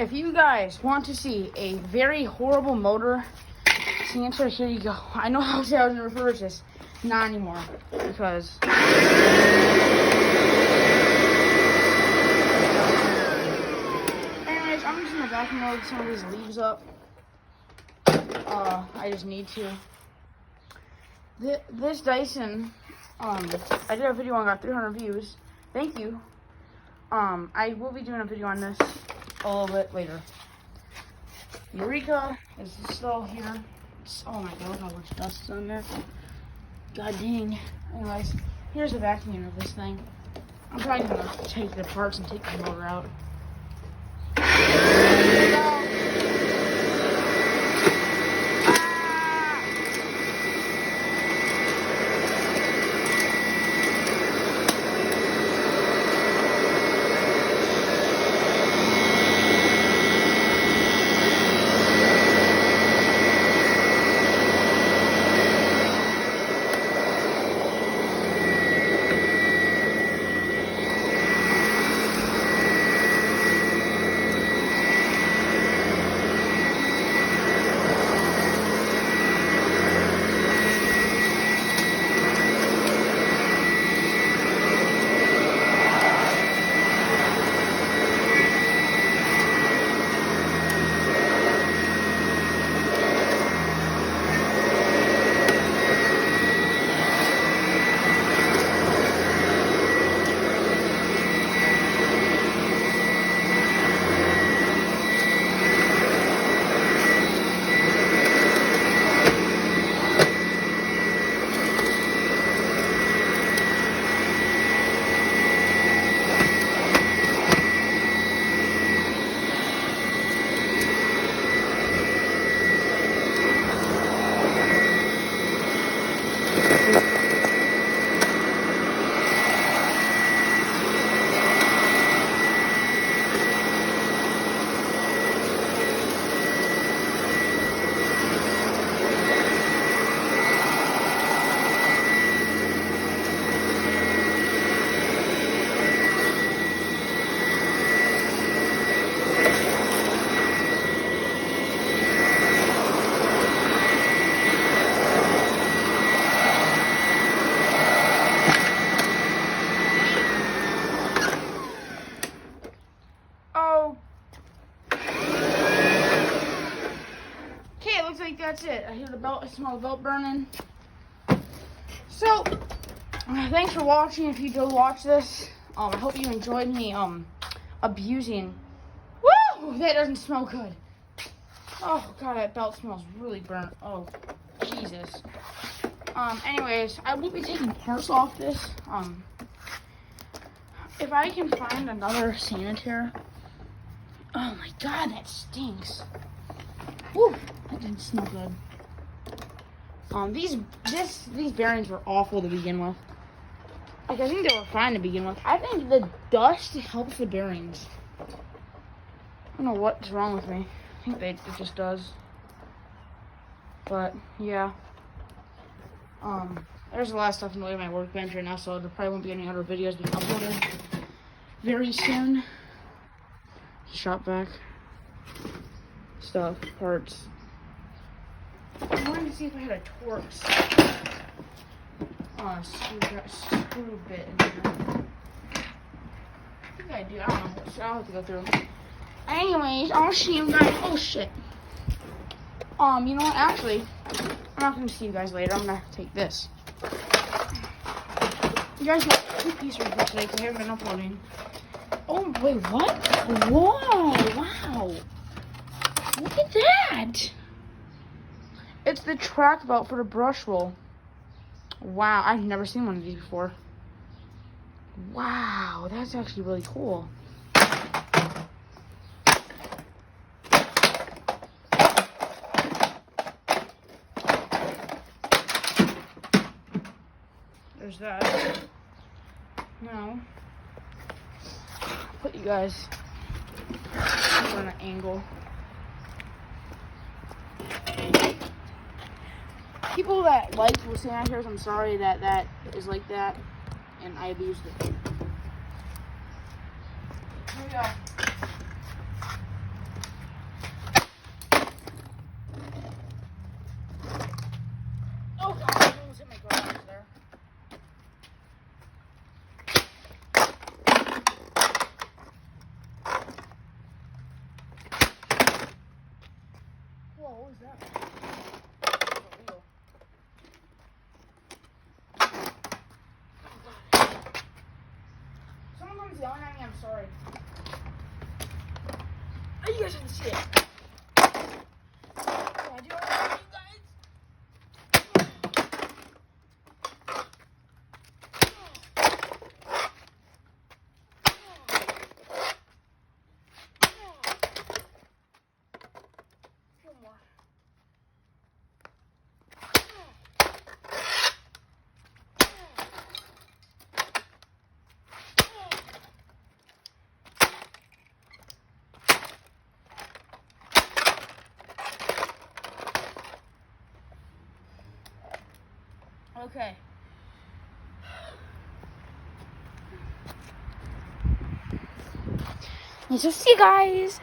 if you guys want to see a very horrible motor answer, here you go. I know how to say I was going to reverse this. Not anymore. Because... Anyways, I'm just going to vacuum load some of these leaves up. I just need to. This Dyson, I did a video on, got 300 views. Thank you. I will be doing a video on this a little bit later. Eureka is still here. Oh my god, look how much dust is on there. God dang. Anyways, here's the vacuum unit of this thing. I'm probably gonna take the parts and take the motor out. That's it. I hear the belt. I smell the belt burning. So, thanks for watching. If you do watch this, I hope you enjoyed me abusing. Woo! That doesn't smell good. Oh god, that belt smells really burnt. Oh, Jesus. Anyways, I will be taking parts off this. If I can find another Santatare. Oh my god, that stinks. Woo! That didn't smell good. These bearings were awful to begin with. Like, I think they were fine to begin with. I think the dust helps the bearings. I don't know what's wrong with me. I think it just does. But yeah. There's a lot of stuff in the way of my workbench right now, so there probably won't be any other videos being uploaded very soon. Shop vac. Stuff, parts. I wanted to see if I had a Torx screw bit in there. I think I do. I don't know. So I'll have to go through them. Anyways, I'll see you guys. Oh shit. You know what? Actually, I'm not gonna see you guys later. I'm gonna take this. You guys get 2 pieces for today because I haven't been uploading. Oh wait, what? Whoa! Wow. Look at that! It's the track belt for the brush roll. Wow, I've never seen one of these before. Wow, that's actually really cool. There's that. Now, I'll put you guys on an angle. People that like Santatare, I'm sorry that that is like that, and I abused it. Here we go. Someone's yelling at me, I'm sorry. Oh, you guys didn't see it. Oh, I do it for you guys. One more. Okay. So see you guys.